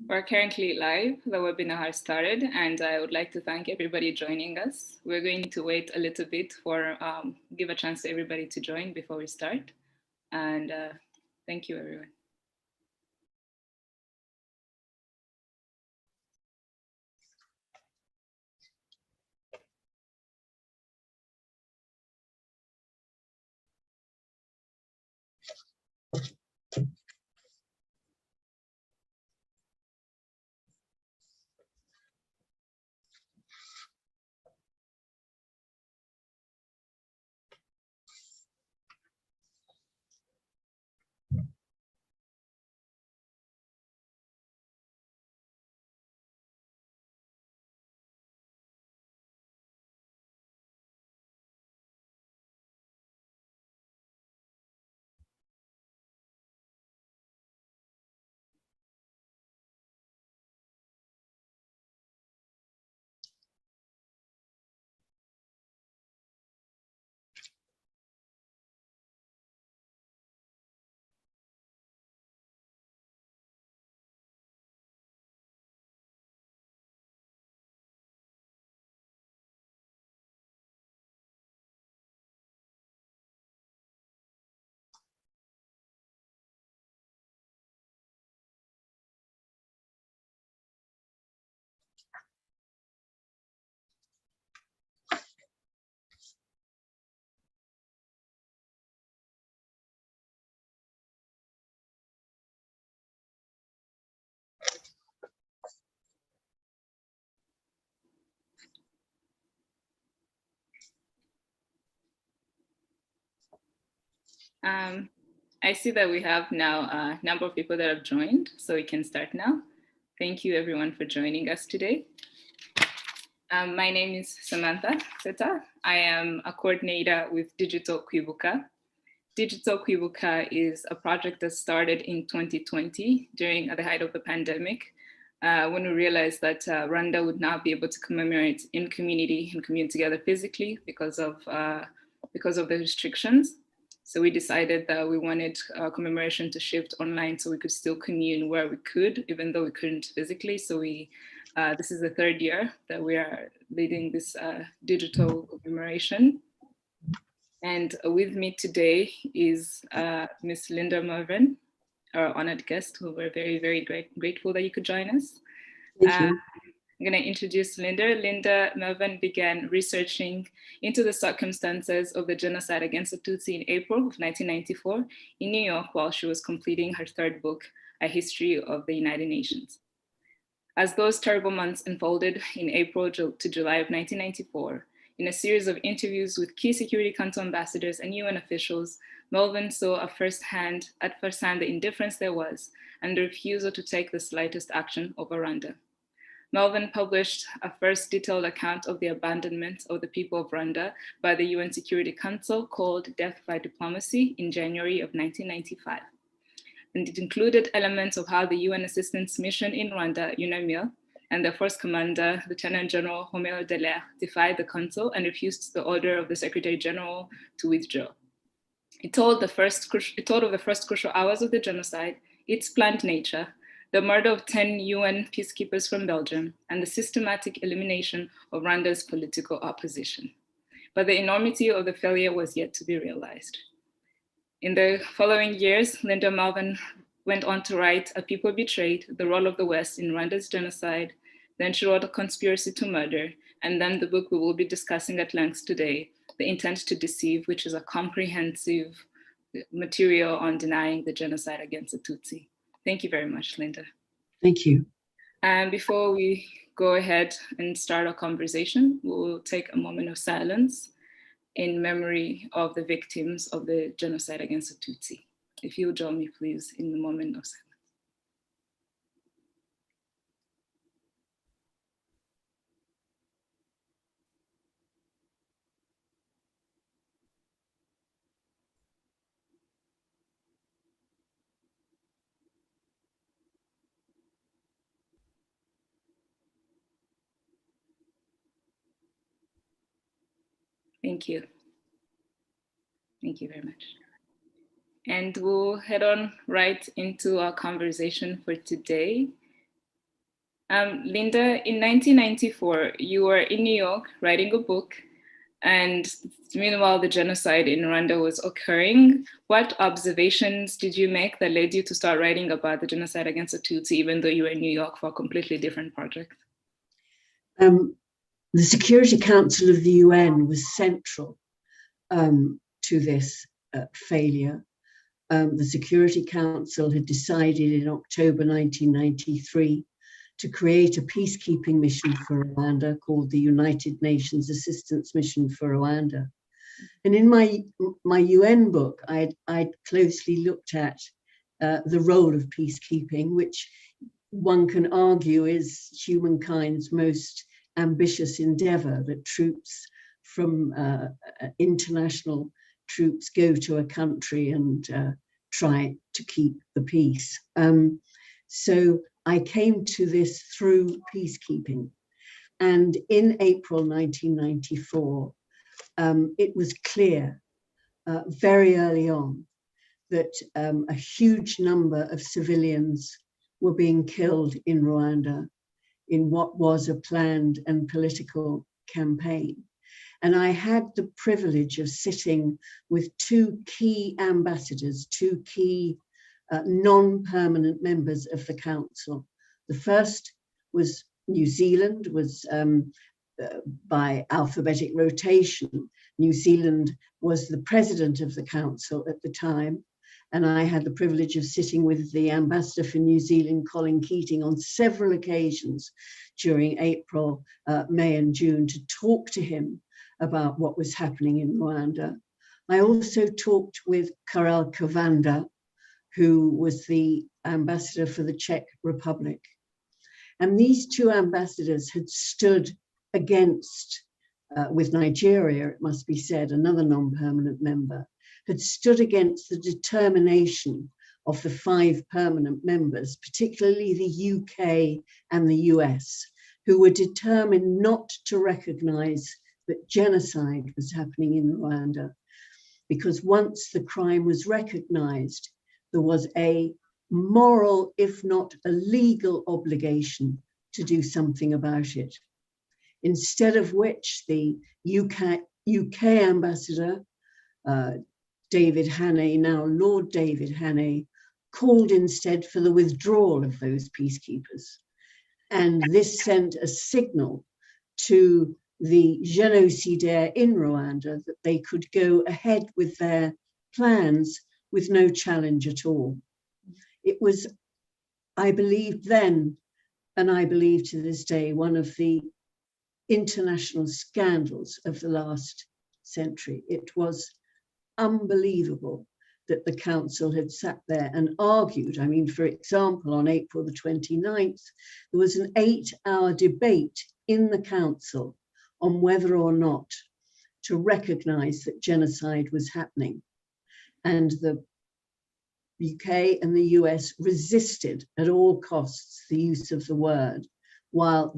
We're currently live. The webinar has started, and I would like to thank everybody joining us. We're going to wait a little bit for give a chance to everybody to join before we start. And thank you, everyone. I see that we have now a number of people that have joined, so we can start now. Thank you, everyone, for joining us today. My name is Samantha Seta. I am a coordinator with Digital Kwibuka. Digital Kwibuka is a project that started in 2020 during the height of the pandemic, when we realized that Rwanda would not be able to commemorate in community and commune together physically because of the restrictions. So we decided that we wanted commemoration to shift online so we could still commune where we could, even though we couldn't physically. So this is the third year that we are leading this digital commemoration. And with me today is Miss Linda Mervyn, our honored guest, who we're very, very grateful that you could join us. Thank you. I'm going to introduce Linda. Linda Mervyn began researching into the circumstances of the genocide against the Tutsi in April of 1994 in New York while she was completing her third book, A History of the United Nations. As those terrible months unfolded in April to July of 1994, in a series of interviews with key Security Council ambassadors and UN officials, Melvin saw at first hand the indifference there was and the refusal to take the slightest action over Rwanda. Melvin published a first detailed account of the abandonment of the people of Rwanda by the UN Security Council called Death by Diplomacy in January of 1995. And it included elements of how the UN Assistance Mission in Rwanda, UNAMIR, and their first commander, Lieutenant General Romeo Dallaire, defied the council and refused the order of the Secretary General to withdraw. It told of the first crucial hours of the genocide, its planned nature, the murder of 10 UN peacekeepers from Belgium, and the systematic elimination of Rwanda's political opposition. But the enormity of the failure was yet to be realized. In the following years, Linda Melvin went on to write A People Betrayed, The Role of the West in Rwanda's Genocide. Then she wrote A Conspiracy to Murder, and then the book we will be discussing at length today, The Intent to Deceive, which is a comprehensive material on denying the genocide against the Tutsi. Thank you very much, Linda. Thank you. And before we go ahead and start our conversation, we'll take a moment of silence in memory of the victims of the genocide against the Tutsi. If you'll join me, please, in the moment of silence. Thank you. Thank you very much. And we'll head on right into our conversation for today. Linda, in 1994, you were in New York writing a book, and meanwhile, the genocide in Rwanda was occurring. What observations did you make that led you to start writing about the genocide against the Tutsi, even though you were in New York for a completely different project? The Security Council of the UN was central to this failure. The Security Council had decided in October 1993 to create a peacekeeping mission for Rwanda called the United Nations Assistance Mission for Rwanda. And in my UN book, I'd closely looked at the role of peacekeeping, which one can argue is humankind's most ambitious endeavor, that troops from international troops go to a country and try to keep the peace. So I came to this through peacekeeping. And in April 1994, it was clear very early on that a huge number of civilians were being killed in Rwanda in what was a planned and political campaign. And I had the privilege of sitting with two key ambassadors, two key non-permanent members of the council. The first was New Zealand, was by alphabetic rotation. New Zealand was the president of the council at the time. And I had the privilege of sitting with the ambassador for New Zealand, Colin Keating, on several occasions during April, May and June to talk to him about what was happening in Rwanda. I also talked with Karel Kavanda, who was the ambassador for the Czech Republic. And these two ambassadors had stood against, with Nigeria, it must be said, another non-permanent member, had stood against the determination of the 5 permanent members, particularly the UK and the US, who were determined not to recognize that genocide was happening in Rwanda, because once the crime was recognized, there was a moral, if not a legal obligation to do something about it. Instead of which the UK ambassador, David Hannay, now Lord David Hannay, called instead for the withdrawal of those peacekeepers. And this sent a signal to the Genocide in Rwanda that they could go ahead with their plans with no challenge at all. It was, I believed then, and I believe to this day, one of the international scandals of the last century. It was unbelievable that the council had sat there and argued. I mean, for example, on April the 29th, there was an 8-hour debate in the council on whether or not to recognize that genocide was happening. And the UK and the US resisted at all costs the use of the word, while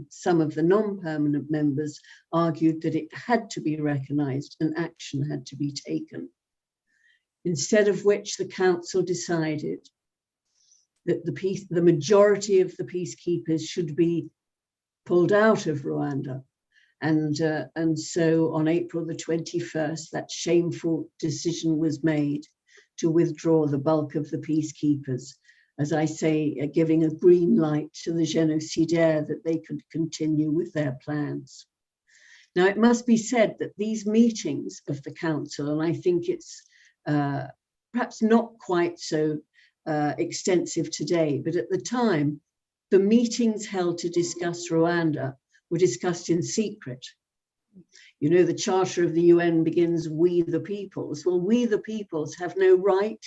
some of the non-permanent members argued that it had to be recognized and action had to be taken. Instead of which the council decided that the majority of the peacekeepers should be pulled out of Rwanda. And so on April the 21st, that shameful decision was made to withdraw the bulk of the peacekeepers, as I say, giving a green light to the genocidaires that they could continue with their plans. Now, it must be said that these meetings of the council, and I think it's perhaps not quite so extensive today, but at the time, the meetings held to discuss Rwanda were discussed in secret. You know, the Charter of the UN begins, "We the peoples." Well, we the peoples have no right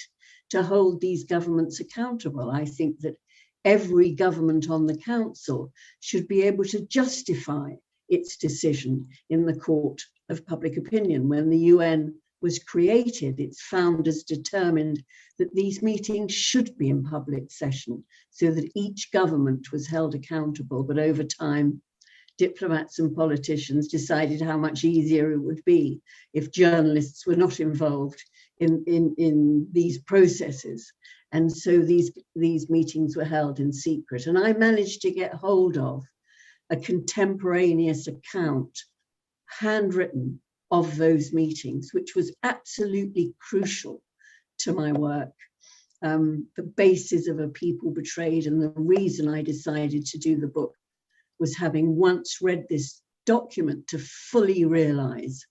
to hold these governments accountable. I think that every government on the council should be able to justify its decision in the court of public opinion. When the UN was created, its founders determined that these meetings should be in public session so that each government was held accountable. But over time, diplomats and politicians decided how much easier it would be if journalists were not involved in these processes. And so these meetings were held in secret. And I managed to get hold of a contemporaneous account, handwritten, of those meetings, which was absolutely crucial to my work. The basis of A People Betrayed, and the reason I decided to do the book was having once read this document to fully realize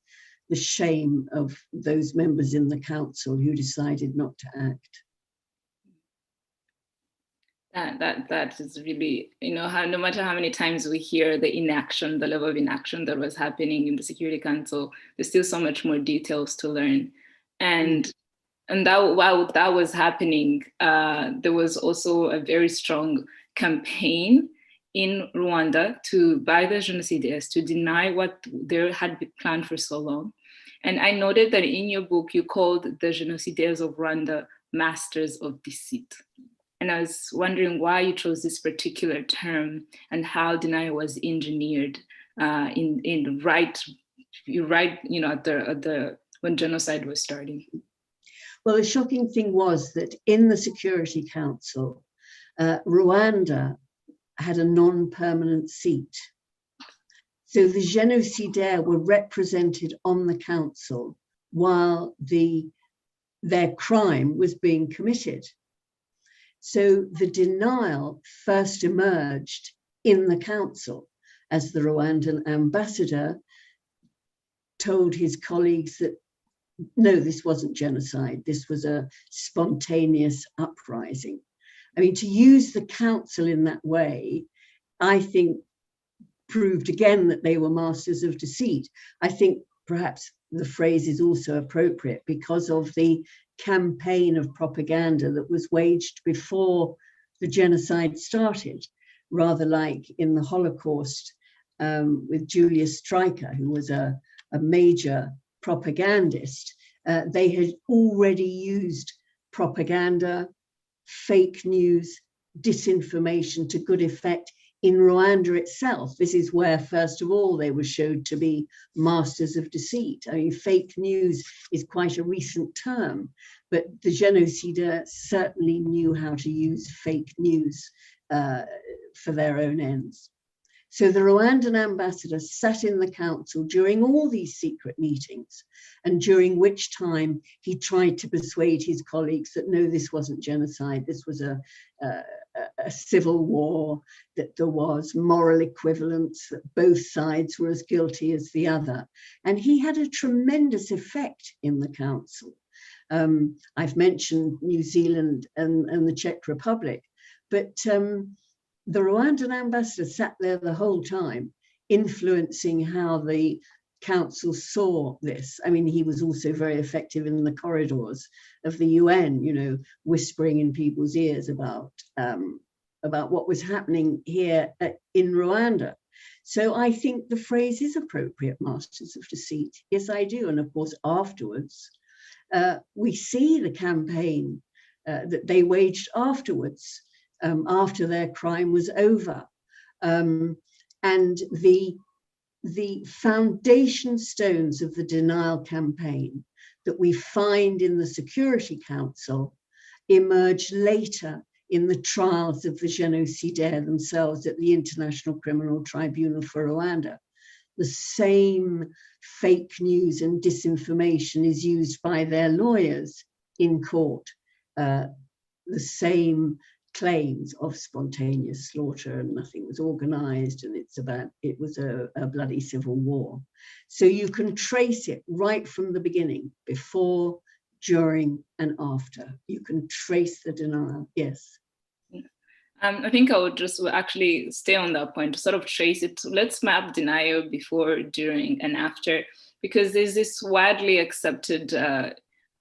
the shame of those members in the council who decided not to act. That is really, how no matter how many times we hear the inaction, the level of inaction that was happening in the Security Council, there's still so much more details to learn. And that while that was happening, there was also a very strong campaign in Rwanda by the genocidaires to deny what they had been planned for so long. And I noted that in your book, you called the genocidaires of Rwanda masters of deceit. And I was wondering why you chose this particular term and how denial was engineered when genocide was starting. Well, the shocking thing was that in the Security Council, Rwanda had a non-permanent seat. So the genocidaires were represented on the council while their crime was being committed. So the denial first emerged in the council as the Rwandan ambassador told his colleagues that, no, this wasn't genocide. This was a spontaneous uprising. I mean, to use the council in that way, I think proved again that they were masters of deceit. I think perhaps the phrase is also appropriate because of the campaign of propaganda that was waged before the genocide started, rather like in the Holocaust with Julius Streicher, who was a major propagandist. They had already used propaganda, fake news, disinformation to good effect in Rwanda itself. This is where, first of all, they were showed to be masters of deceit. I mean, fake news is quite a recent term, but the genocidaires certainly knew how to use fake news for their own ends. So the Rwandan ambassador sat in the council during all these secret meetings, and during which time he tried to persuade his colleagues that no, this wasn't genocide, this was a civil war, that there was moral equivalence, that both sides were as guilty as the other. And he had a tremendous effect in the council. I've mentioned New Zealand and the Czech Republic, but the Rwandan ambassador sat there the whole time, influencing how the council saw this. I mean, he was also very effective in the corridors of the UN, whispering in people's ears about what was happening here in Rwanda. So I think the phrase is appropriate, masters of deceit. Yes, I do. And of course, afterwards, we see the campaign that they waged afterwards, after their crime was over. And the foundation stones of the denial campaign that we find in the Security Council emerge later in the trials of the genocidaires themselves at the International Criminal Tribunal for Rwanda. The same fake news and disinformation is used by their lawyers in court. The same claims of spontaneous slaughter and nothing was organized, and it was a bloody civil war. So you can trace it right from the beginning, before, during, and after. You can trace the denial. Yes. I think I would just actually stay on that point to sort of trace it. Let's map denial before, during, and after, because there's this widely accepted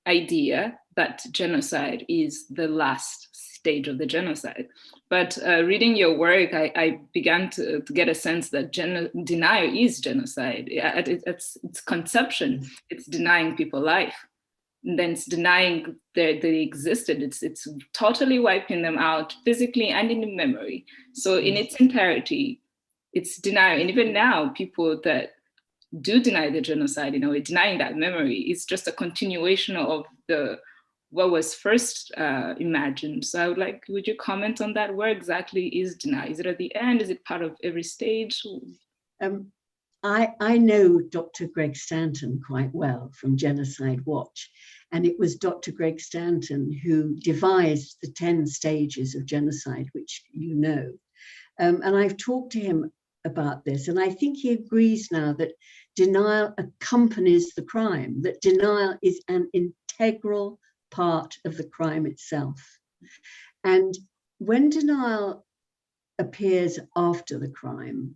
idea that genocide is the last stage of the genocide. But reading your work, I began to get a sense that denial is genocide. At its conception, it's denying people life. And then it's denying that they existed. It's totally wiping them out physically and in memory. So in its entirety, it's denial. And even now, people that do deny the genocide, denying that memory, is just a continuation of the what was first imagined. So I would like, would you comment on that? Where exactly is denial? Is it at the end? Is it part of every stage? I know Dr. Greg Stanton quite well from Genocide Watch, and it was Dr. Greg Stanton who devised the 10 stages of genocide, which you know. And I've talked to him about this, and I think he agrees now that denial accompanies the crime, that denial is an integral part of the crime itself. And when denial appears after the crime,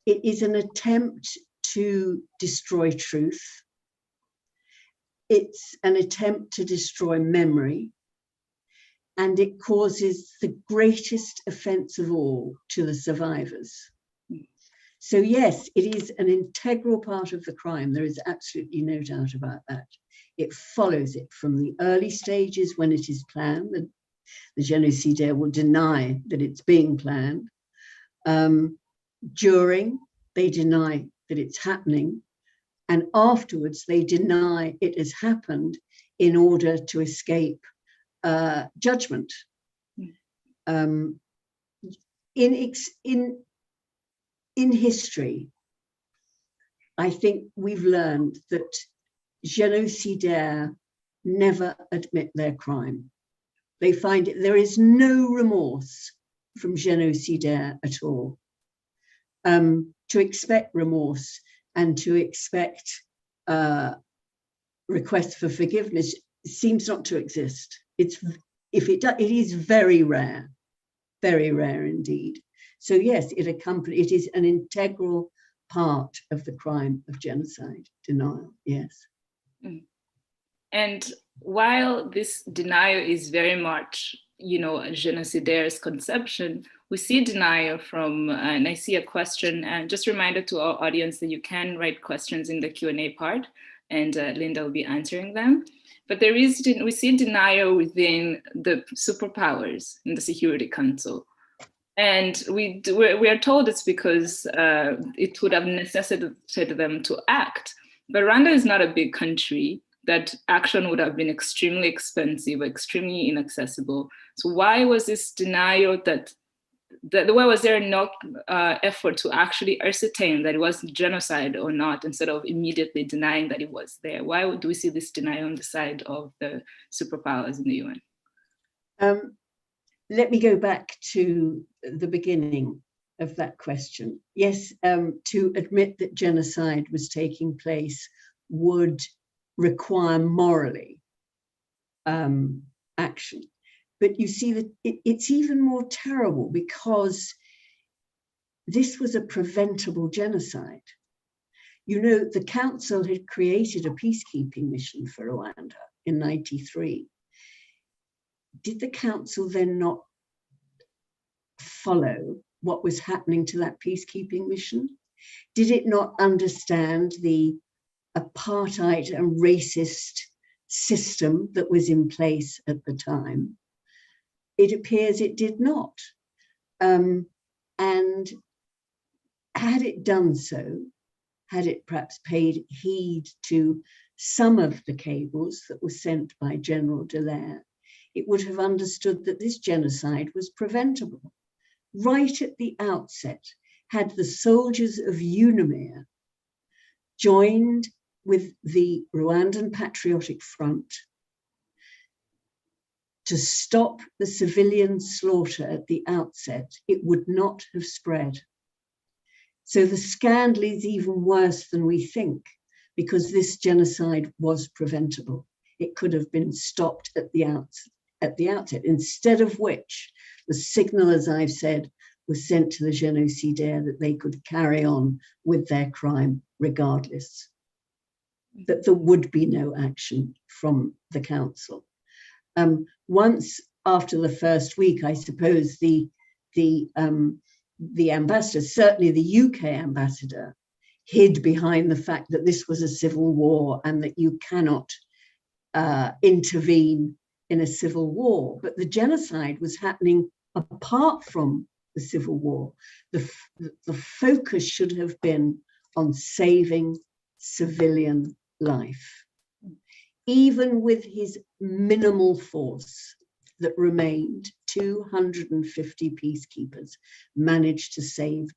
it is an attempt to destroy truth. It's an attempt to destroy memory, and it causes the greatest offense of all to the survivors. So yes, it is an integral part of the crime. There is absolutely no doubt about that. It follows it from the early stages when it is planned. The genocidaire will deny that it's being planned. During, they deny that it's happening, and afterwards they deny it has happened in order to escape judgment. In history, I think we've learned that genocidaires never admit their crime. They find it, there is no remorse from genocidaires at all. To expect remorse and to expect requests for forgiveness seems not to exist. It is very rare indeed. So yes, it is an integral part of the crime of genocide, denial, yes. And while this denial is very much, a genocidaire's conception, we see denial from, and I see a question, and just a reminder to our audience that you can write questions in the Q&A part, and Linda will be answering them. But we see denial within the superpowers in the Security Council. And we are told it's because it would have necessitated them to act. But Rwanda is not a big country. That action would have been extremely expensive, extremely inaccessible. So why was this denial why was there no effort to actually ascertain that it was genocide or not, instead of immediately denying that it was there? Why do we see this denial on the side of the superpowers in the UN? Let me go back to the beginning of that question. Yes, to admit that genocide was taking place would require morally action. But you see that it's even more terrible because this was a preventable genocide. The council had created a peacekeeping mission for Rwanda in 1993. Did the council then not follow what was happening to that peacekeeping mission? Did it not understand the apartheid and racist system that was in place at the time? It appears it did not. And had it done so, had it perhaps paid heed to some of the cables that were sent by General Dallaire, it would have understood that this genocide was preventable. Right at the outset, had the soldiers of UNAMIR joined with the Rwandan Patriotic Front to stop the civilian slaughter at the outset, it would not have spread. So the scandal is even worse than we think, because this genocide was preventable. It could have been stopped at the outset, instead of which the signal, as I've said, was sent to the genocidaire that they could carry on with their crime regardless, that there would be no action from the council. Once after the first week, I suppose the ambassador, certainly the UK ambassador, hid behind the fact that this was a civil war and that you cannot intervene in a civil war. But the genocide was happening apart from the civil war. The focus should have been on saving civilian life. even with his minimal force that remained, 250 peacekeepers managed to save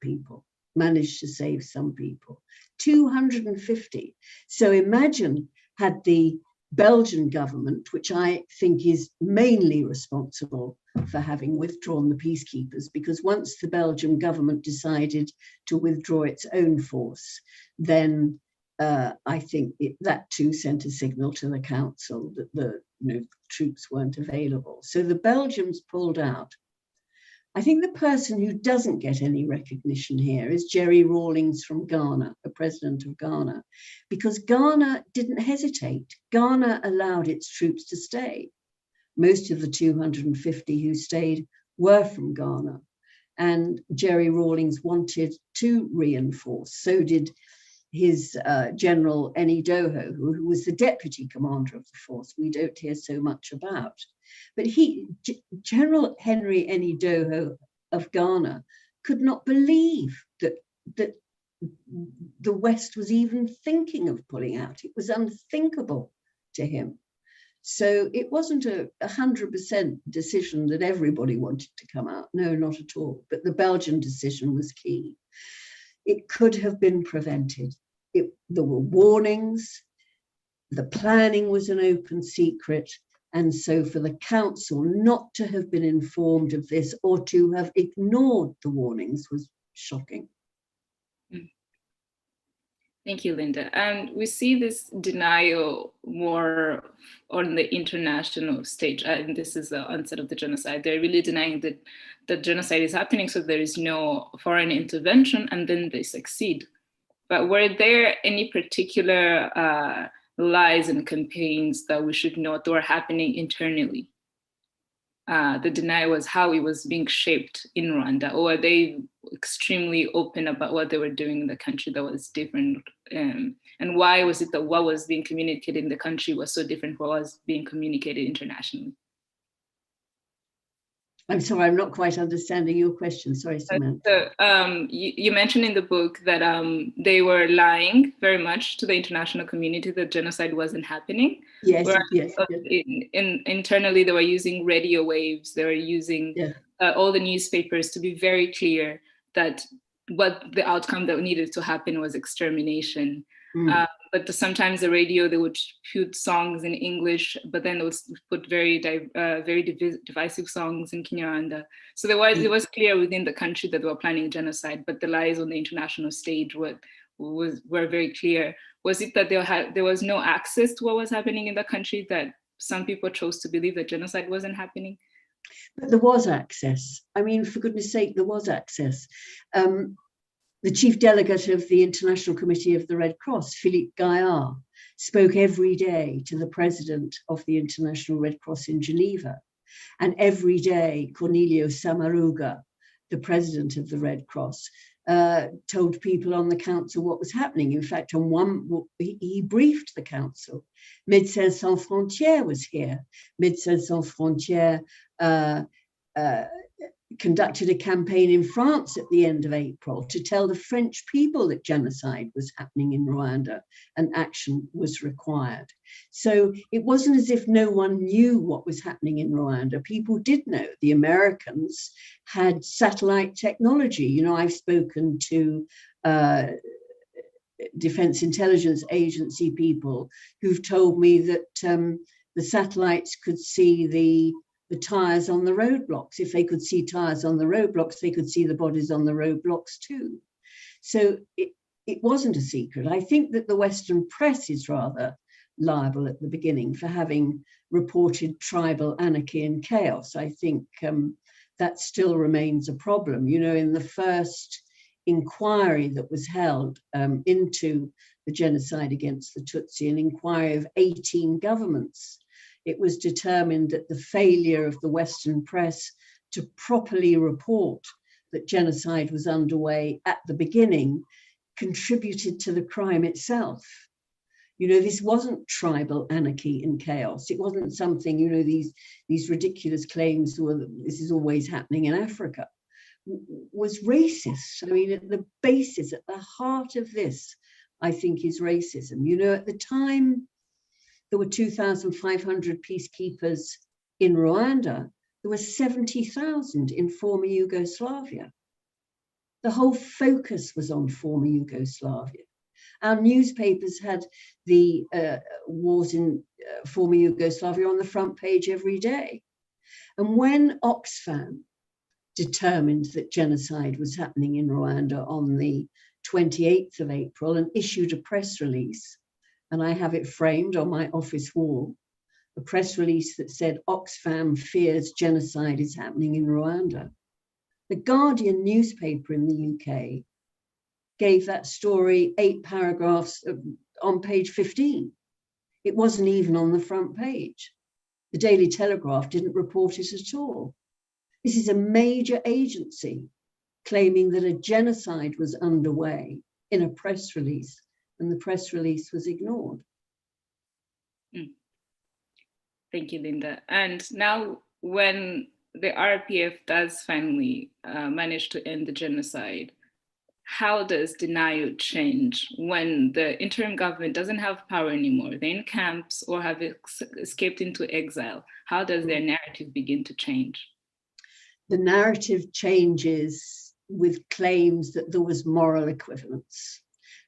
some people. 250. So imagine had the Belgian government, which I think is mainly responsible for having withdrawn the peacekeepers, because once the Belgian government decided to withdraw its own force, then I think that too sent a signal to the council that the troops weren't available. So the Belgians pulled out. I think the person who doesn't get any recognition here is Jerry Rawlings from Ghana, the president of Ghana, because Ghana didn't hesitate. Ghana allowed its troops to stay. Most of the 250 who stayed were from Ghana, and Jerry Rawlings wanted to reinforce. So did his General Eni Doho, who was the deputy commander of the force, we don't hear so much about. But General Henry Eni Doho of Ghana could not believe that the West was even thinking of pulling out. It was unthinkable to him. So it wasn't a 100% decision that everybody wanted to come out. No, not at all. But the Belgian decision was key. It could have been prevented. There were warnings. The planning was an open secret. And so for the council not to have been informed of this or to have ignored the warnings was shocking. Thank you, Linda. And we see this denial more on the international stage. And this is the onset of the genocide. They're really denying that the genocide is happening, so there is no foreign intervention, and then they succeed. But were there any particular lies and campaigns that we should note were happening internally? The denial was how it was being shaped in Rwanda, or were they extremely open about what they were doing in the country that was different? And why was it that what was being communicated in the country was so different from what was being communicated internationally? I'm sorry, I'm not quite understanding your question. Sorry, Samantha. So, you mentioned in the book that they were lying very much to the international community that genocide wasn't happening. Yes, yes. Internally, they were using radio waves. They were using all the newspapers to be very clear that what the outcome that needed to happen was extermination. But sometimes the radio, they would put songs in English, but then they would put very divisive songs in Kinyarwanda. So it was clear within the country that they were planning genocide, but the lies on the international stage were very clear. Was it that there was no access to what was happening in the country, that some people chose to believe that genocide wasn't happening? But there was access. I mean, for goodness sake, there was access. The chief delegate of the International Committee of the Red Cross, Philippe Gaillard, spoke every day to the president of the International Red Cross in Geneva. And every day, Cornelio Samaruga, the president of the Red Cross, told people on the council what was happening. In fact, he briefed the council. Médecins Sans Frontières was here. Médecins Sans Frontières conducted a campaign in France at the end of April to tell the French people that genocide was happening in Rwanda and action was required. So it wasn't as if no one knew what was happening in Rwanda. People did know. The Americans had satellite technology. You know, I've spoken to Defense Intelligence Agency people who've told me that the satellites could see the tires on the roadblocks. If they could see tires on the roadblocks, they could see the bodies on the roadblocks too. So it wasn't a secret. I think that the Western press is rather liable at the beginning for having reported tribal anarchy and chaos. I think that still remains a problem. You know, in the first inquiry that was held into the genocide against the Tutsi, an inquiry of 18 governments, it was determined that the failure of the Western press to properly report that genocide was underway at the beginning contributed to the crime itself. You know, this wasn't tribal anarchy and chaos. It wasn't something, you know, these ridiculous claims that this is always happening in Africa. Was racist. I mean, at the basis, at the heart of this, I think, is racism. You know, at the time there were 2,500 peacekeepers in Rwanda. There were 70,000 in former Yugoslavia. The whole focus was on former Yugoslavia. Our newspapers had the wars in former Yugoslavia on the front page every day. And when Oxfam determined that genocide was happening in Rwanda on the 28th of April and issued a press release, and I have it framed on my office wall, a press release that said Oxfam fears genocide is happening in Rwanda. The Guardian newspaper in the UK gave that story 8 paragraphs on page 15. It wasn't even on the front page. The Daily Telegraph didn't report it at all. This is a major agency claiming that a genocide was underway in a press release, and the press release was ignored. Thank you, Linda. And now when the RPF does finally manage to end the genocide, how does denial change when the interim government doesn't have power anymore? They're in camps or have escaped into exile. How does their narrative begin to change? The narrative changes with claims that there was moral equivalence,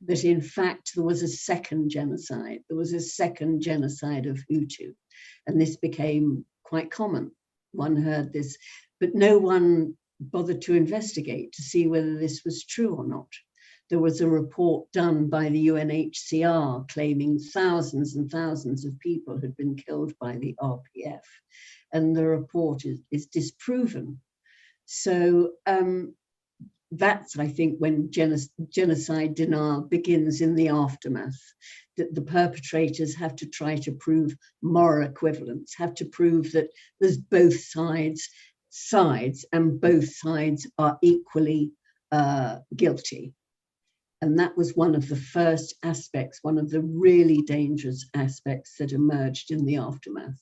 that in fact there was a second genocide. There was a second genocide of Hutu, and this became quite common. One heard this, but no one bothered to investigate to see whether this was true or not. There was a report done by the UNHCR claiming thousands and thousands of people had been killed by the RPF, and the report is disproven. So that's, I think, when genocide denial begins in the aftermath, that the perpetrators have to try to prove moral equivalence, have to prove that there's both sides, and both sides are equally guilty. And that was one of the first aspects, one of the really dangerous aspects that emerged in the aftermath.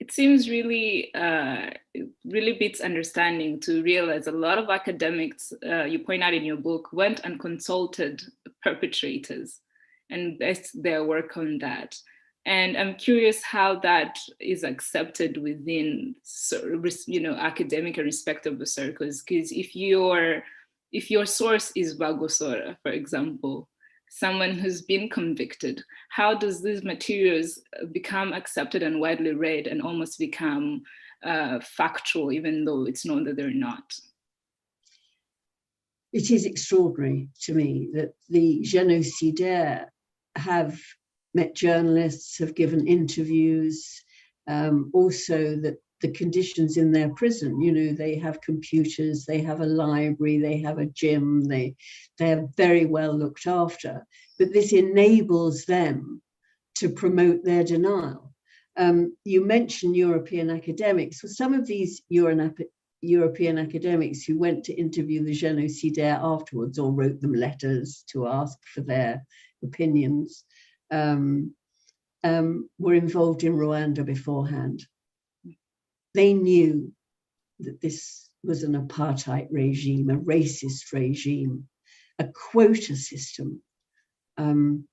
It seems really, really beats understanding to realize a lot of academics, you point out in your book, went and consulted perpetrators and based their work on that. And I'm curious how that is accepted within, academic and respectable circles. Because if your source is Bagosora, for example, someone who's been convicted, how does these materials become accepted and widely read and almost become factual, even though it's known that they're not? It is extraordinary to me that the génocidaires have met journalists, have given interviews, also that the conditions in their prison, they have computers, they have a library, they have a gym, they're very well looked after, but this enables them to promote their denial. You mentioned European academics. Well, some of these European academics who went to interview the génocidaires afterwards or wrote them letters to ask for their opinions, were involved in Rwanda beforehand. They knew that this was an apartheid regime, a racist regime, a quota system, and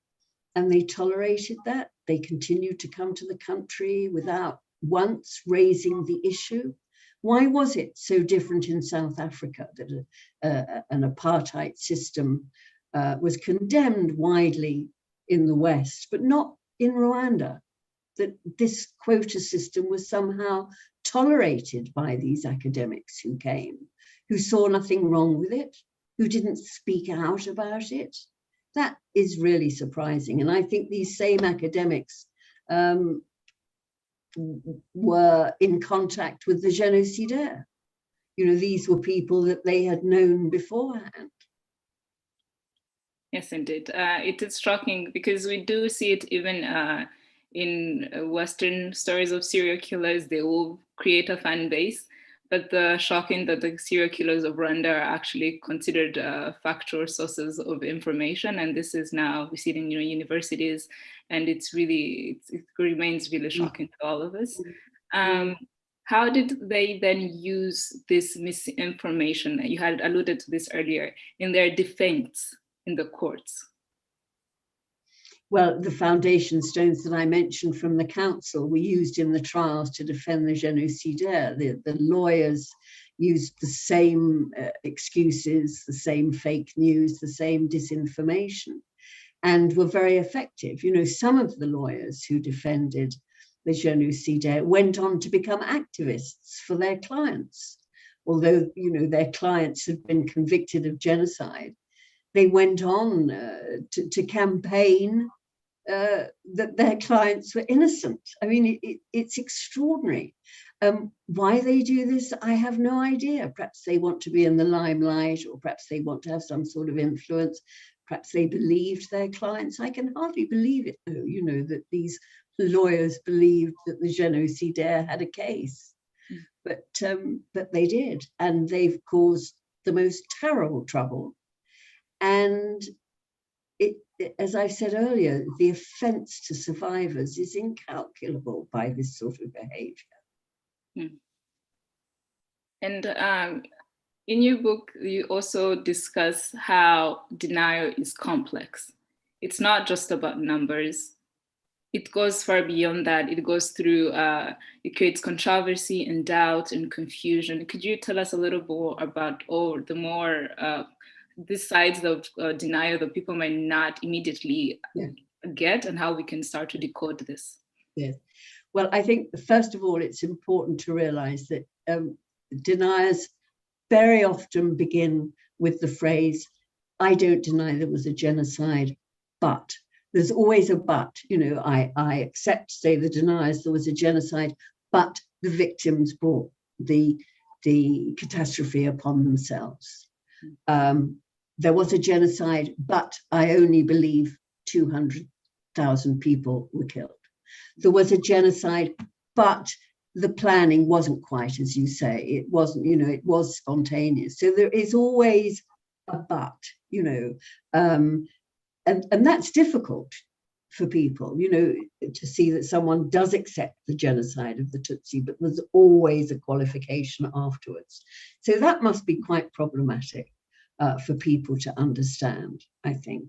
they tolerated that. They continued to come to the country without once raising the issue. Why was it so different in South Africa that an apartheid system was condemned widely in the West, but not in Rwanda? That this quota system was somehow tolerated by these academics who came, who saw nothing wrong with it, who didn't speak out about it. That is really surprising. And I think these same academics were in contact with the génocidaires. These were people that they had known beforehand. Yes, indeed. It is shocking because we do see it even in Western stories of serial killers. They will create a fan base, but the shocking that the serial killers of Rwanda are actually considered factual sources of information. And this is now, we see it in universities, and it remains really shocking to all of us. How did they then use this misinformation? You had alluded to this earlier, in their defense in the courts. Well, the foundation stones that I mentioned from the council were used in the trials to defend the genocidaire. The lawyers used the same excuses, the same fake news, the same disinformation, and were very effective. You know, some of the lawyers who defended the genocidaire went on to become activists for their clients. Although, you know, their clients had been convicted of genocide, they went on to campaign that their clients were innocent. I mean, it's extraordinary. Why they do this, I have no idea. Perhaps they want to be in the limelight, or perhaps they want to have some sort of influence. Perhaps they believed their clients. I can hardly believe it, though, you know, that these lawyers believed that the genocidaire had a case. But they did, and they've caused the most terrible trouble. And as I said earlier, the offence to survivors is incalculable by this sort of behaviour. And in your book, you also discuss how denial is complex. It's not just about numbers. It goes far beyond that. It goes through, it creates controversy and doubt and confusion. Could you tell us a little more about the sides of denial that people might not immediately get, and how we can start to decode this? Yes. Well, I think, first of all, it's important to realize that deniers very often begin with the phrase, I don't deny there was a genocide, but. There's always a but. You know, I accept, say, the deniers there was a genocide, but the victims brought the catastrophe upon themselves. There was a genocide, but I only believe 200,000 people were killed. There was a genocide, but the planning wasn't quite as you say. It wasn't, you know, it was spontaneous. So there is always a but, you know. And that's difficult for people, you know, to see that someone does accept the genocide of the Tutsi, but there's always a qualification afterwards. So that must be quite problematic for people to understand, I think.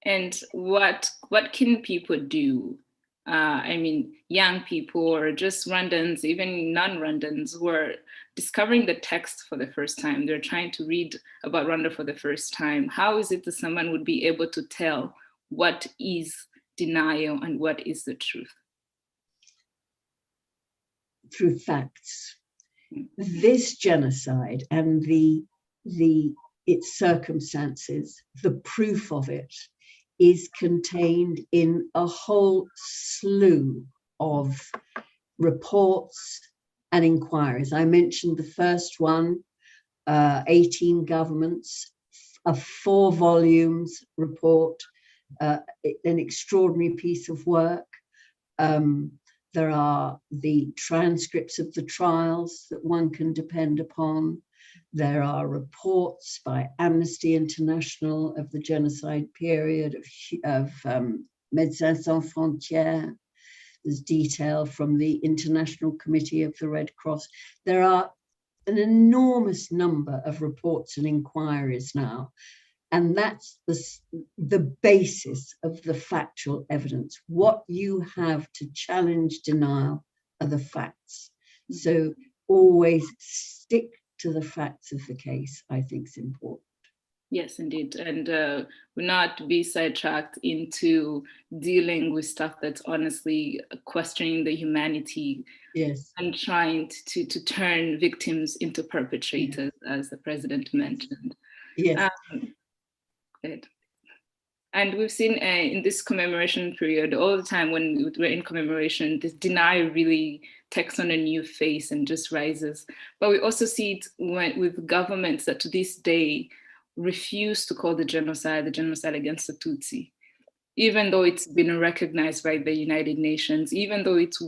And what can people do? I mean, young people or just Rwandans, even non-Rwandans, who are discovering the text for the first time. They're trying to read about Rwanda for the first time. How is it that someone would be able to tell what is denial and what is the truth? Through facts. This genocide and its circumstances, the proof of it, is contained in a whole slew of reports and inquiries. I mentioned the first one, 18 governments, a 4 volumes report, an extraordinary piece of work. There are the transcripts of the trials that one can depend upon. There are reports by Amnesty International of the genocide period, of Médecins Sans Frontières. There's detail from the International Committee of the Red Cross. There are an enormous number of reports and inquiries now, and that's the basis of the factual evidence. What you have to challenge denial are the facts. So always stick to the facts of the case, I think, is important. Yes, indeed. And not be sidetracked into dealing with stuff that's honestly questioning the humanity. Yes. And trying to turn victims into perpetrators, as the president mentioned. Yes. Good. And we've seen in this commemoration period, all the time when we're in commemoration, this denial really takes on a new face and just rises. But we also see it with governments that to this day refuse to call the genocide against the Tutsi, even though it's been recognized by the United Nations, even though it's,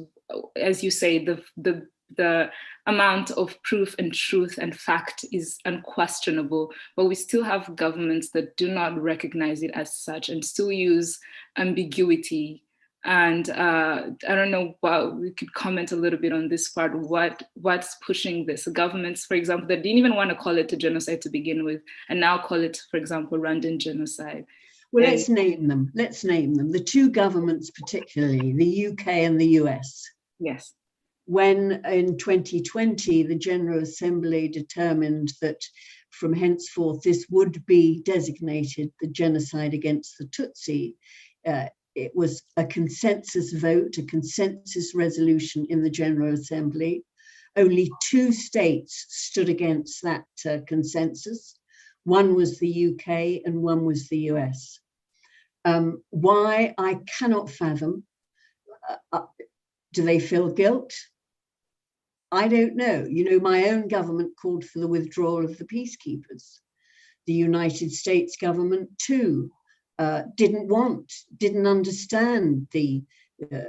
as you say, the amount of proof and truth and fact is unquestionable, but we still have governments that do not recognize it as such and still use ambiguity. And I don't know, we could comment a little bit on this part. What's pushing this? Governments, for example, that didn't even want to call it a genocide to begin with, and now call it, for example, Rwandan genocide. Well, And let's name them. Let's name them. The two governments, particularly the UK and the US. yes. When in 2020, the General Assembly determined that from henceforth this would be designated the genocide against the Tutsi, it was a consensus vote, a consensus resolution in the General Assembly. Only two states stood against that consensus. One was the UK and one was the US. Why? I cannot fathom. Do they feel guilt? I don't know. You know, my own government called for the withdrawal of the peacekeepers. The United States government too didn't understand the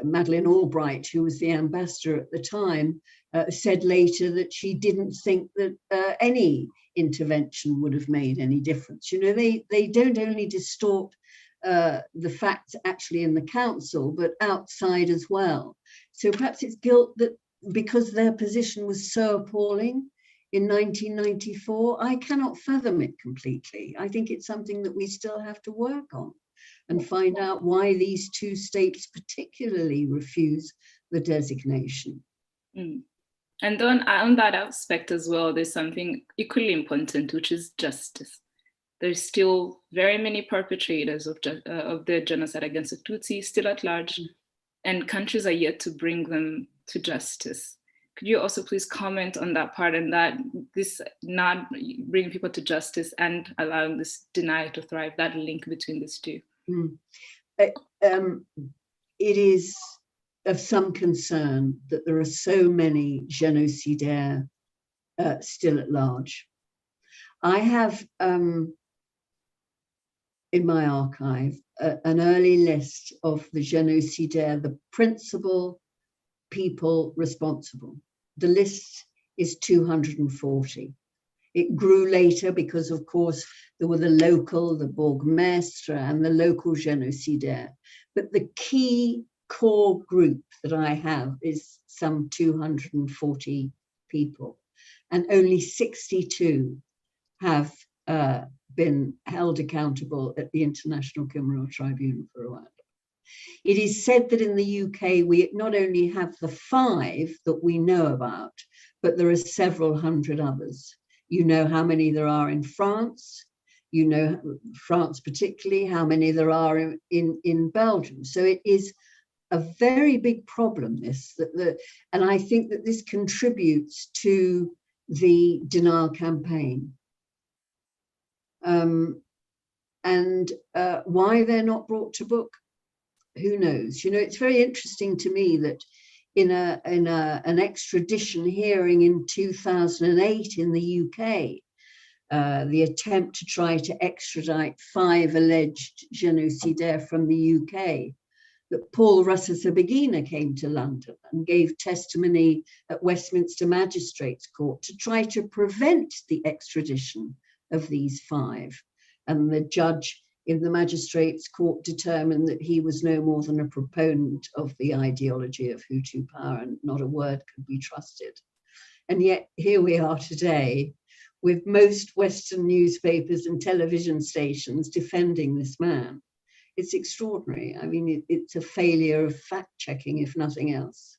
Madeleine Albright, who was the ambassador at the time, said later that she didn't think that any intervention would have made any difference. You know, they don't only distort the facts actually in the council, but outside as well. So perhaps it's guilt that because their position was so appalling in 1994, I cannot fathom it completely. I think it's something that we still have to work on and find out why these two states particularly refuse the designation. Mm. And on that aspect as well, there's something equally important, which is justice. There's still very many perpetrators of the genocide against the Tutsi still at large, and countries are yet to bring them to justice. Could you also please comment on that part, and that this not bringing people to justice and allowing this denial to thrive, that link between these two? It is of some concern that there are so many genocidaires still at large. I have in my archive an early list of the genocidaires, the principal people responsible. The list is 240. It grew later because, of course, there were the Bourgmestre and the local genocidaires. But the key core group that I have is some 240 people, and only 62 have been held accountable at the International Criminal Tribunal for Rwanda. It is said that in the UK, we not only have the 5 that we know about, but there are several hundred others. You know how many there are in France. You know, France particularly, how many there are in Belgium. So it is a very big problem, this. And I think that this contributes to the denial campaign. And why they're not brought to book, who knows? You know, it's very interesting to me that in an extradition hearing in 2008 in the UK, the attempt to try to extradite 5 alleged genocidaires from the UK, that Paul Rusesabagina came to London and gave testimony at Westminster Magistrates Court to try to prevent the extradition of these 5. And the judge in the Magistrates Court determined that he was no more than a proponent of the ideology of Hutu power, and not a word could be trusted. And yet here we are today with most Western newspapers and television stations defending this man. It's extraordinary. I mean, it's a failure of fact-checking, if nothing else.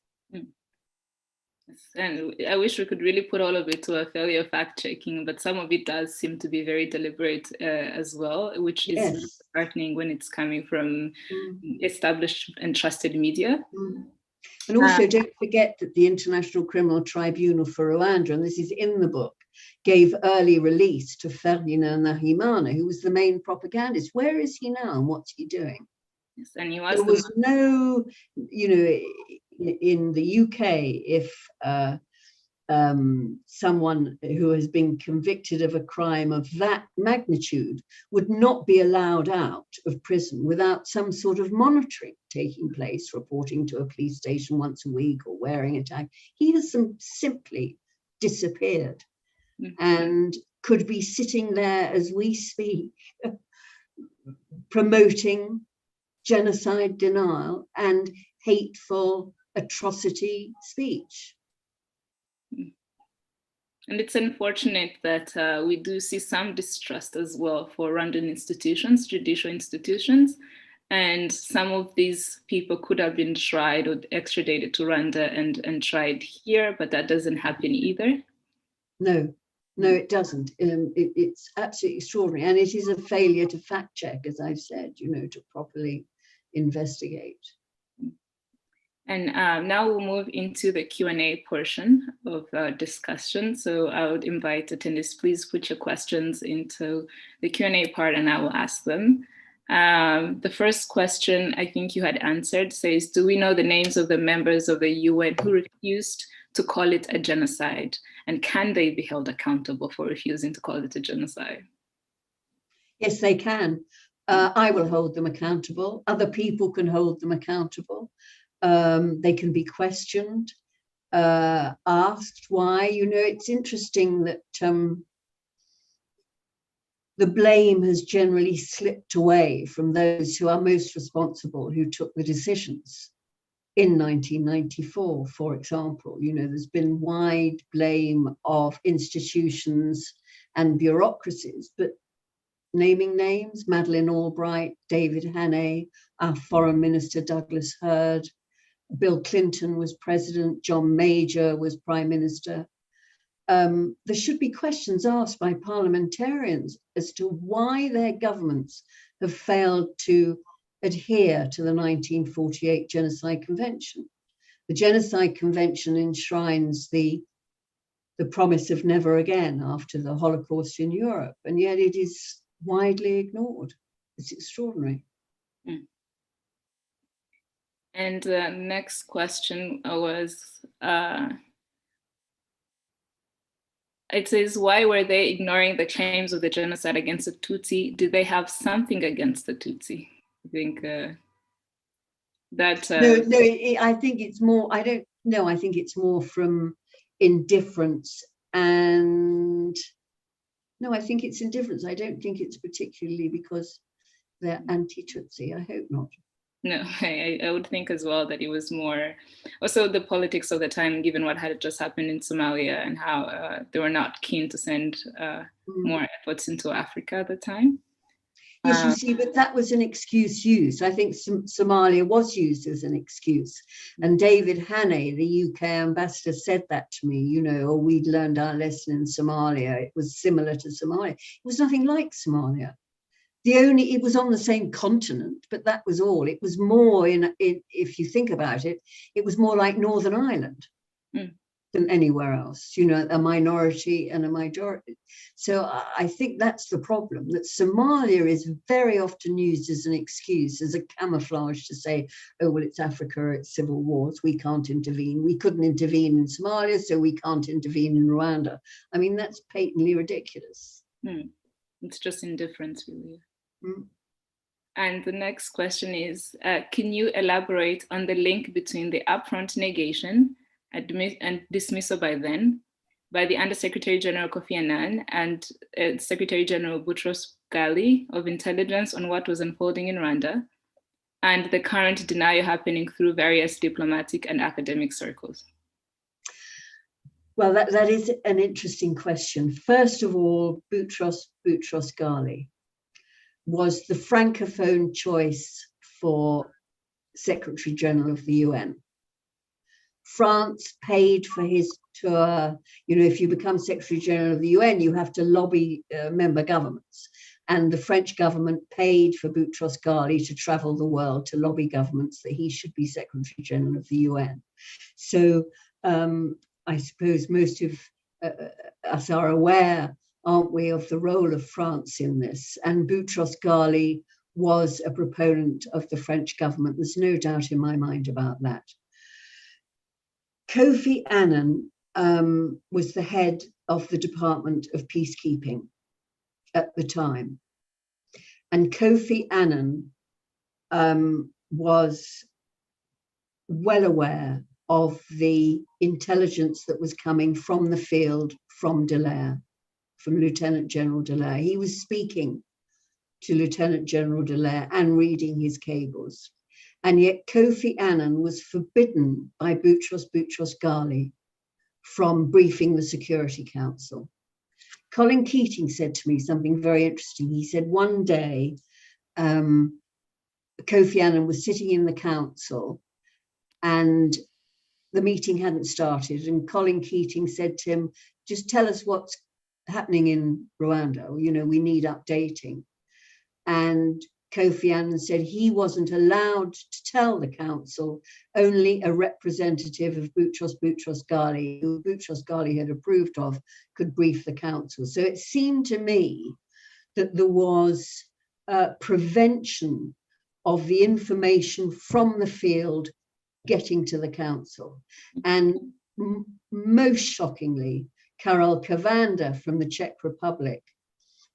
And I wish we could really put all of it to a failure of fact-checking, but some of it does seem to be very deliberate as well, which is heartening when it's coming from established and trusted media. And also, don't forget that the International Criminal Tribunal for Rwanda, and this is in the book, gave early release to Ferdinand Nahimana, who was the main propagandist. Where is he now and what's he doing? Yes, and he was there was no, you know, in the UK, if someone who has been convicted of a crime of that magnitude would not be allowed out of prison without some sort of monitoring taking place, reporting to a police station once a week or wearing a tag. He has simply disappeared and could be sitting there as we speak, promoting genocide denial and hateful atrocity speech. And it's unfortunate that we do see some distrust as well for Rwandan institutions, judicial institutions. And some of these people could have been tried or extradited to Rwanda and tried here, but that doesn't happen either. No, it doesn't. It's absolutely extraordinary. And it is a failure to fact check, as I've said, to properly investigate. And now we'll move into the Q&A portion of our discussion. So I would invite attendees, please put your questions into the Q&A part and I will ask them. The first question I think you had answered says, do we know the names of the members of the UN who refused to call it a genocide? And can they be held accountable for refusing to call it a genocide? Yes, they can. I will hold them accountable. Other people can hold them accountable. They can be questioned, asked why. It's interesting that the blame has generally slipped away from those who are most responsible, who took the decisions. In 1994, for example, there's been wide blame of institutions and bureaucracies, but naming names, Madeleine Albright, David Haney, our Foreign Minister Douglas Hurd, Bill Clinton was president, John Major was prime minister. There should be questions asked by parliamentarians as to why their governments have failed to adhere to the 1948 Genocide Convention. The Genocide Convention enshrines the promise of never again after the Holocaust in Europe, and yet it is widely ignored. It's extraordinary. Mm. And the next question was, it says, why were they ignoring the claims of the genocide against the Tutsi? Did they have something against the Tutsi? I think that... I think it's more, I don't know, I think it's more from indifference and... No, I think it's indifference. I don't think it's particularly because they're anti-Tutsi. I hope not. No, I would think as well that it was more also the politics of the time, given what had just happened in Somalia and how they were not keen to send more efforts into Africa at the time. Yes, you see, but that was an excuse used. I think Somalia was used as an excuse. And David Haney, the UK ambassador, said that to me, we'd learned our lesson in Somalia. It was similar to Somalia. It was nothing like Somalia. It was on the same continent, but that was all. It was more if you think about it, it was more like Northern Ireland than anywhere else, a minority and a majority. So I think that's the problem, that Somalia is very often used as an excuse, as a camouflage to say, oh, well, it's Africa, it's civil wars, we can't intervene. We couldn't intervene in Somalia, so we can't intervene in Rwanda. I mean, that's patently ridiculous. It's just indifference, really. Mm. And the next question is, can you elaborate on the link between the upfront negation and dismissal by the Under-Secretary General Kofi Annan and Secretary General Boutros Ghali of Intelligence on what was unfolding in Rwanda, and the current denial happening through various diplomatic and academic circles? Well, that is an interesting question. First of all, Boutros Ghali was the Francophone choice for Secretary General of the UN. France paid for his tour. If you become Secretary General of the UN, you have to lobby member governments. And the French government paid for Boutros Ghali to travel the world to lobby governments that he should be Secretary General of the UN. So I suppose most of us are aware, aren't we, of the role of France in this? And Boutros Ghali was a proponent of the French government. There's no doubt in my mind about that. Kofi Annan was the head of the Department of Peacekeeping at the time. And Kofi Annan was well aware of the intelligence that was coming from the field, from Dallaire, from Lieutenant General Dallaire. He was speaking to Lieutenant General Dallaire and reading his cables. And yet Kofi Annan was forbidden by Boutros Ghali from briefing the Security Council. Colin Keating said to me something very interesting. He said one day, Kofi Annan was sitting in the council and the meeting hadn't started, and Colin Keating said to him, just tell us what's happening in Rwanda, you know, we need updating. And Kofi Annan said he wasn't allowed to tell the council, only a representative of Boutros Ghali, who Boutros Ghali had approved of, could brief the council. So it seemed to me that there was prevention of the information from the field getting to the council. And most shockingly, Karol Kawanda from the Czech Republic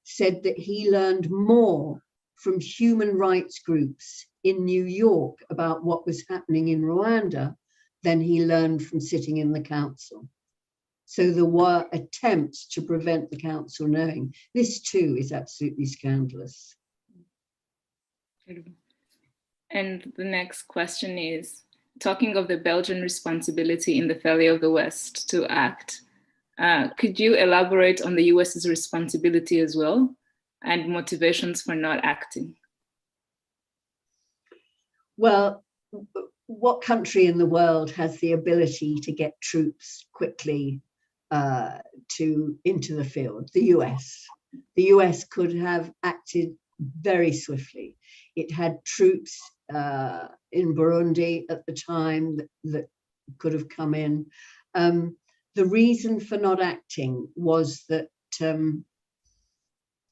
said that he learned more from human rights groups in New York about what was happening in Rwanda than he learned from sitting in the council. So there were attempts to prevent the council knowing. This too is absolutely scandalous. And the next question is, talking of the Belgian responsibility in the failure of the West to act, could you elaborate on the US's responsibility as well and motivations for not acting? Well, what country in the world has the ability to get troops quickly into the field? The US. The US could have acted very swiftly. It had troops in Burundi at the time that could have come in. The reason for not acting was that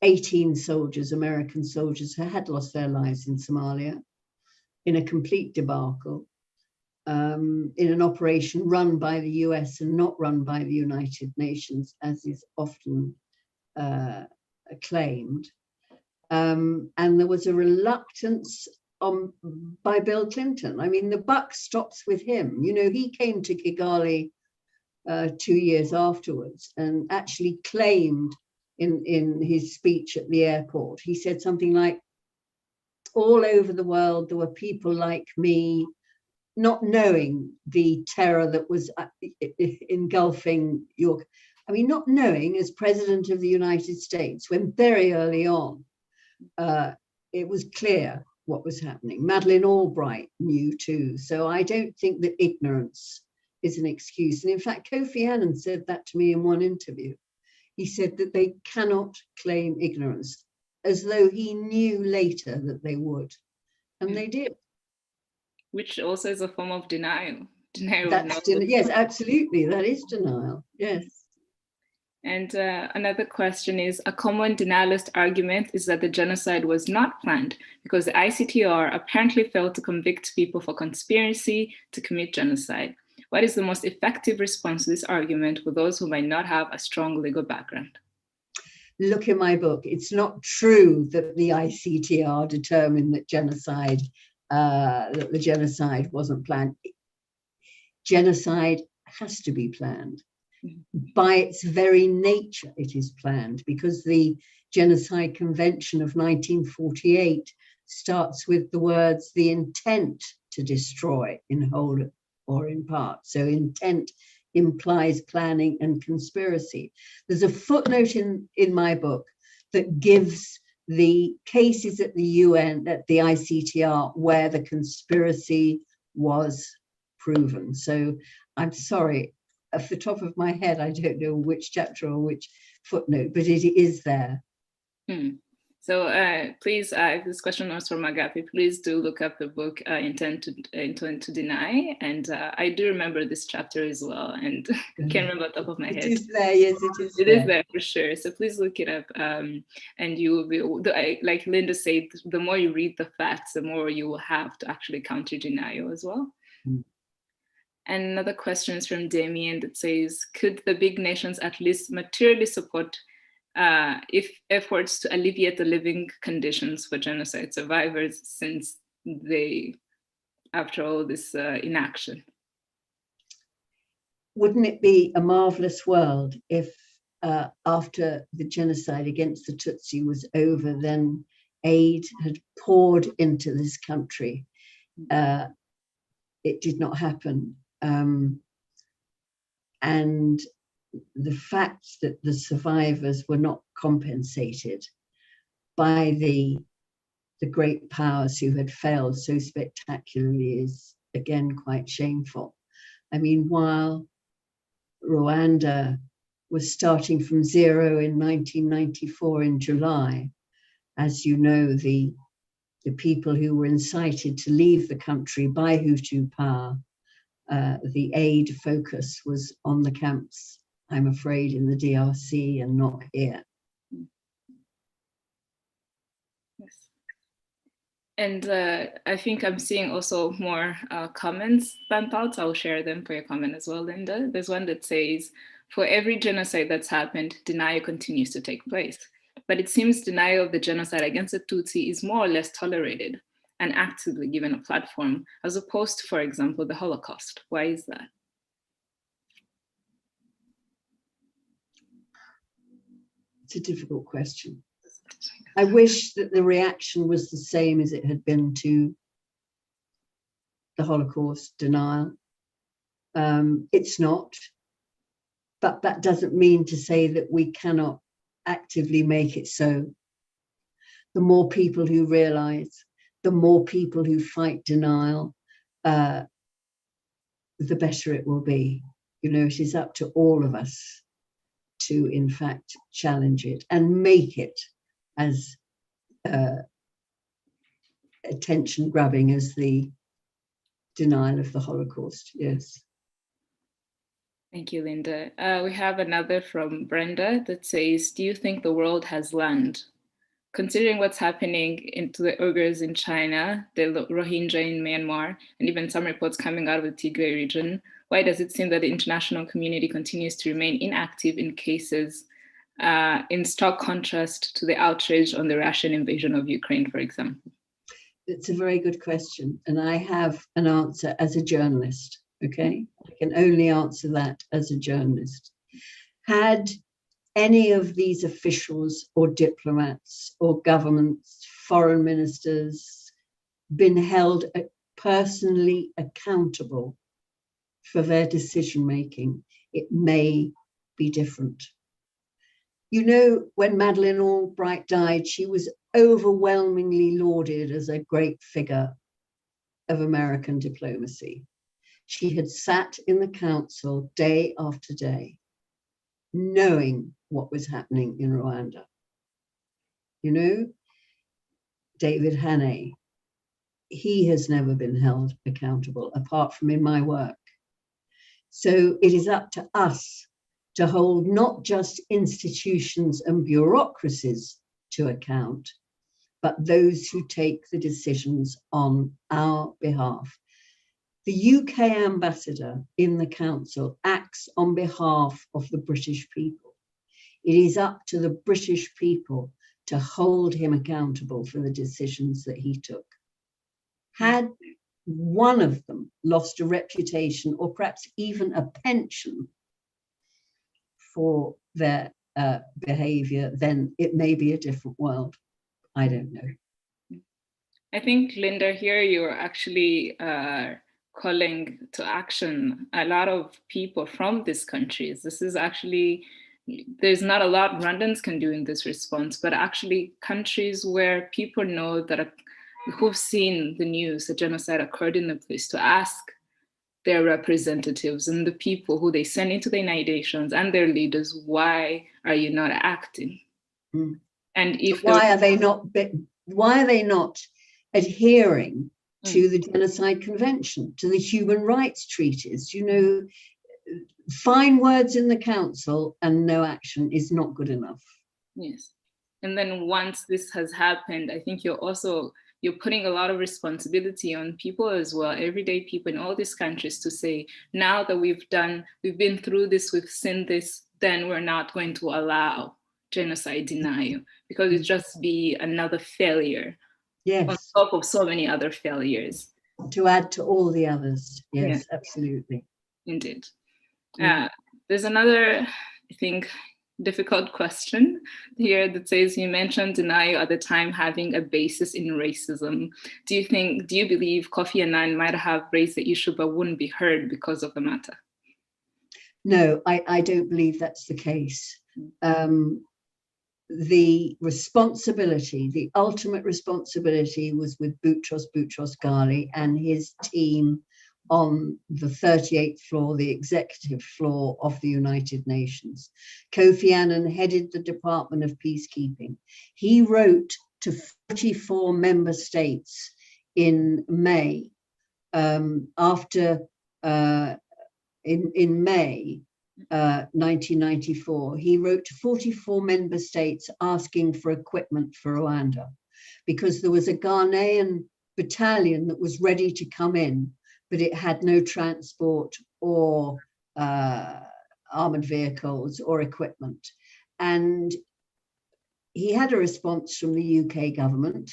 18 soldiers, American soldiers, had lost their lives in Somalia in a complete debacle, in an operation run by the US and not run by the United Nations, as is often claimed. And there was a reluctance by Bill Clinton. I mean, the buck stops with him. You know, he came to Kigali 2 years afterwards and actually claimed in his speech at the airport, he said something like, all over the world, there were people like me, not knowing the terror that was engulfing York. I mean, not knowing as President of the United States, when very early on, it was clear what was happening. Madeleine Albright knew too. So I don't think that ignorance is an excuse. And in fact, Kofi Annan said that to me in one interview. He said that they cannot claim ignorance, as though he knew later that they would. And they did. Which also is a form of denial. Yes, absolutely. That is denial. Yes. And another question is, a common denialist argument is that the genocide was not planned because the ICTR apparently failed to convict people for conspiracy to commit genocide. What is the most effective response to this argument for those who might not have a strong legal background? Look in my book. It's not true that the ICTR determined that the genocide wasn't planned. Genocide has to be planned. By its very nature, it is planned, because the Genocide Convention of 1948 starts with the words, the intent to destroy in whole or in part. So intent implies planning and conspiracy. There's a footnote in my book that gives the cases at the UN, at the ICTR, where the conspiracy was proven. So I'm sorry, off the top of my head, I don't know which chapter or which footnote, but it is there. So please, this question was from Agapi. Please do look up the book Intent to Deny. And I do remember this chapter as well, and can't remember off the top of my head. It is there, yes, it is. It is there for sure. So please look it up. And you will be, like Linda said, the more you read the facts, the more you will have to actually counter denial as well. And another question is from Damien that says, could the big nations at least materially support if efforts to alleviate the living conditions for genocide survivors, since they, after all this inaction? Wouldn't it be a marvelous world if after the genocide against the Tutsi was over, then aid had poured into this country? It did not happen. And the fact that the survivors were not compensated by the great powers who had failed so spectacularly is, again, quite shameful. I mean, while Rwanda was starting from zero in 1994 in July, as you know, the people who were incited to leave the country by Hutu power, the aid focus was on the camps, I'm afraid, in the DRC and not here. Yes. And I think I'm seeing also more comments bump out. I'll share them for your comment as well, Linda. There's one that says, for every genocide that's happened, denial continues to take place. But it seems denial of the genocide against the Tutsi is more or less tolerated and actively given a platform, as opposed to, for example, the Holocaust. Why is that? It's a difficult question. I wish that the reaction was the same as it had been to the Holocaust denial. It's not, but that doesn't mean to say that we cannot actively make it so. The more people who realize, the more people who fight denial, the better it will be. You know, it is up to all of us to, in fact, challenge it and make it as attention-grabbing as the denial of the Holocaust. Yes. Thank you, Linda. We have another from Brenda that says, do you think the world has learned? Considering what's happening to the Uyghurs in China, the Rohingya in Myanmar, and even some reports coming out of the Tigray region, why does it seem that the international community continues to remain inactive in cases in stark contrast to the outrage on the Russian invasion of Ukraine, for example? It's a very good question, and I have an answer as a journalist, okay? I can only answer that as a journalist. Had any of these officials or diplomats or governments, foreign ministers, been held personally accountable for their decision-making, it may be different. You know, when Madeleine Albright died, she was overwhelmingly lauded as a great figure of American diplomacy. She had sat in the council day after day, knowing what was happening in Rwanda. You know, David Haney, he has never been held accountable apart from in my work. So it is up to us to hold not just institutions and bureaucracies to account, but those who take the decisions on our behalf. The UK ambassador in the council acts on behalf of the British people. It is up to the British people to hold him accountable for the decisions that he took. Had one of them lost a reputation or perhaps even a pension for their behavior, then it may be a different world. I don't know. I think, Linda, here you're actually calling to action a lot of people from these countries. This is actually, there's not a lot Rwandans can do in this response, but actually countries where people know that who've seen the news, the genocide occurred in the place, to ask their representatives and the people who they send into the United Nations and their leaders, why are you not acting? Mm. And if why are they not adhering to the Genocide Convention, to the Human Rights Treaties? You know, fine words in the council and no action is not good enough. Yes. And then once this has happened, I think you're putting a lot of responsibility on people as well, everyday people in all these countries, to say, now that we've been through this, we've seen this, then we're not going to allow genocide denial, because it just be another failure. Yes. On top of so many other failures. To add to all the others. Yes, yeah. Absolutely. Indeed. There's another, I think, difficult question here that says, you mentioned denial at the time having a basis in racism. Do you believe Kofi Annan might have raised the issue but wouldn't be heard because of the matter? No, I don't believe that's the case. The responsibility, the ultimate responsibility, was with Boutros Ghali and his team on the 38th floor, the executive floor of the United Nations. Kofi Annan headed the Department of Peacekeeping. He wrote to 44 member states in May, in May 1994, he wrote to 44 member states asking for equipment for Rwanda, because there was a Ghanaian battalion that was ready to come in, but it had no transport or armored vehicles or equipment. And he had a response from the UK government.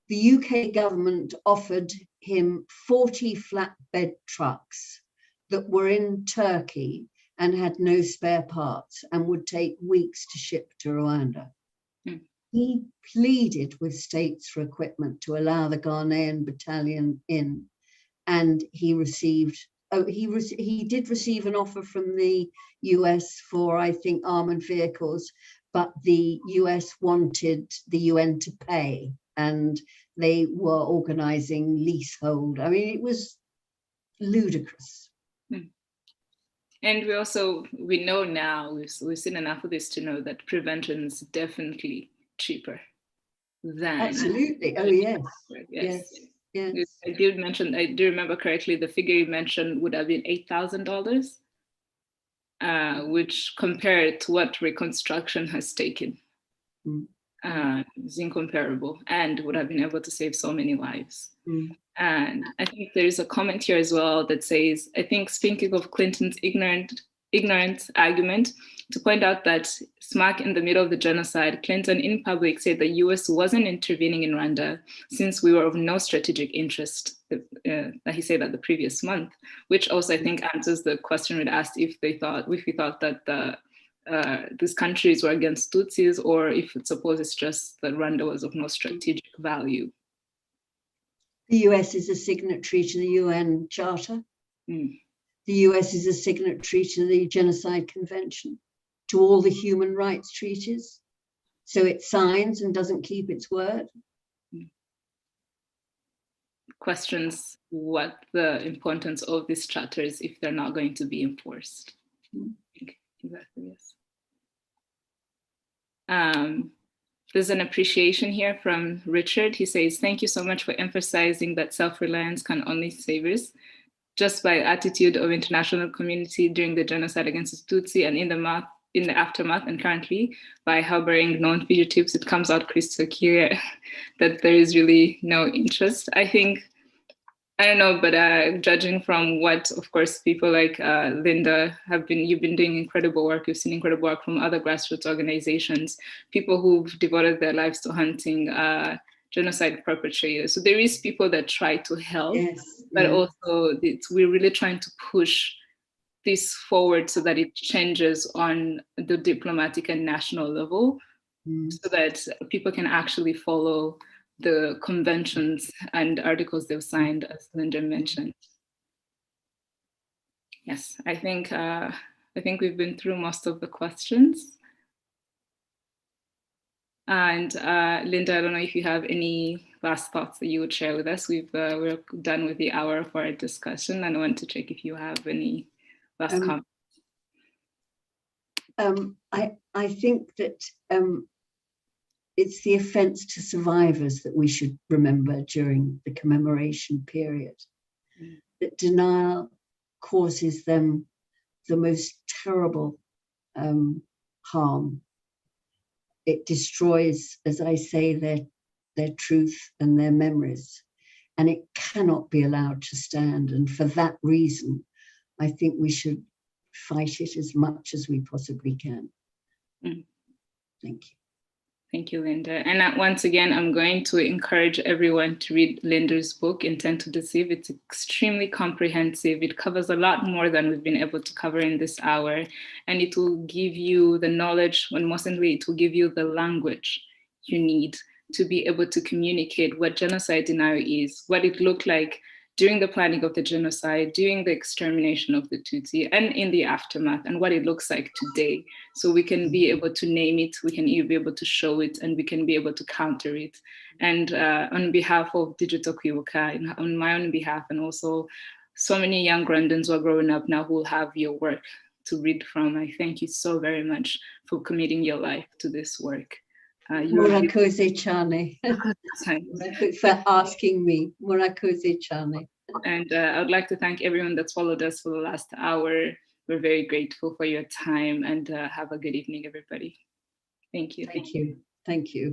The UK government offered him 40 flatbed trucks that were in Turkey and had no spare parts and would take weeks to ship to Rwanda. He pleaded with states for equipment to allow the Ghanaian battalion in, and he did receive an offer from the US for, I think, armored vehicles, but the US wanted the UN to pay, and they were organizing leasehold. I mean, it was ludicrous. And we know now, we've seen enough of this to know that prevention is definitely cheaper than. Absolutely. Oh, yes. I do remember correctly, the figure you mentioned would have been $8,000, which compared to what reconstruction has taken, is incomparable, and would have been able to save so many lives. And I think there's a comment here as well that says, I think, speaking of Clinton's ignorant argument, to point out that smack in the middle of the genocide, Clinton in public said the US wasn't intervening in Rwanda since we were of no strategic interest. That he said that the previous month, which also I think answers the question we'd asked if we thought that these countries were against Tutsis, or if it's just that Rwanda was of no strategic value. The US is a signatory to the UN Charter. The US is a signatory to the Genocide Convention, to all the human rights treaties. So it signs and doesn't keep its word. Questions what the importance of these charters if they're not going to be enforced. Exactly, yes. There's an appreciation here from Richard. He says, thank you so much for emphasizing that self-reliance can only save us. Just by attitude of international community during the genocide against the Tutsi and in the aftermath, and currently by harboring known fugitives, it comes out crystal clear that there is really no interest. I think, I don't know, but judging from what, of course, people like Linda you've been doing incredible work. You've seen incredible work from other grassroots organizations, people who've devoted their lives to hunting genocide perpetrators. So there is people that try to help, but also we're really trying to push this forward so that it changes on the diplomatic and national level, so that people can actually follow the conventions and articles they've signed, as Linda mentioned. Yes, I think we've been through most of the questions. And Linda, I don't know if you have any last thoughts that you would share with us. We're done with the hour of our discussion, and I want to check if you have any last comments. I think that it's the offence to survivors that we should remember during the commemoration period. That denial causes them the most terrible harm. It destroys, as I say, their truth and their memories, and it cannot be allowed to stand. And for that reason, I think we should fight it as much as we possibly can. Thank you. Thank you, Linda. And once again, I'm going to encourage everyone to read Linda's book, Intent to Deceive. It's extremely comprehensive. It covers a lot more than we've been able to cover in this hour. And it will give you the knowledge, and most importantly, it will give you the language you need to be able to communicate what genocide denial is, what it looked like during the planning of the genocide, during the extermination of the Tutsi, and in the aftermath, and what it looks like today. So we can be able to name it, we can be able to show it, and we can be able to counter it. And on behalf of Digital Kwibuka, and on my own behalf, and also so many young Rwandans who are growing up now who will have your work to read from, I thank you so very much for committing your life to this work. Murakoze Chane. For asking me. Murakoze Chane. And I would like to thank everyone that's followed us for the last hour. We're very grateful for your time, and have a good evening, everybody. Thank you. Thank you. Thank you.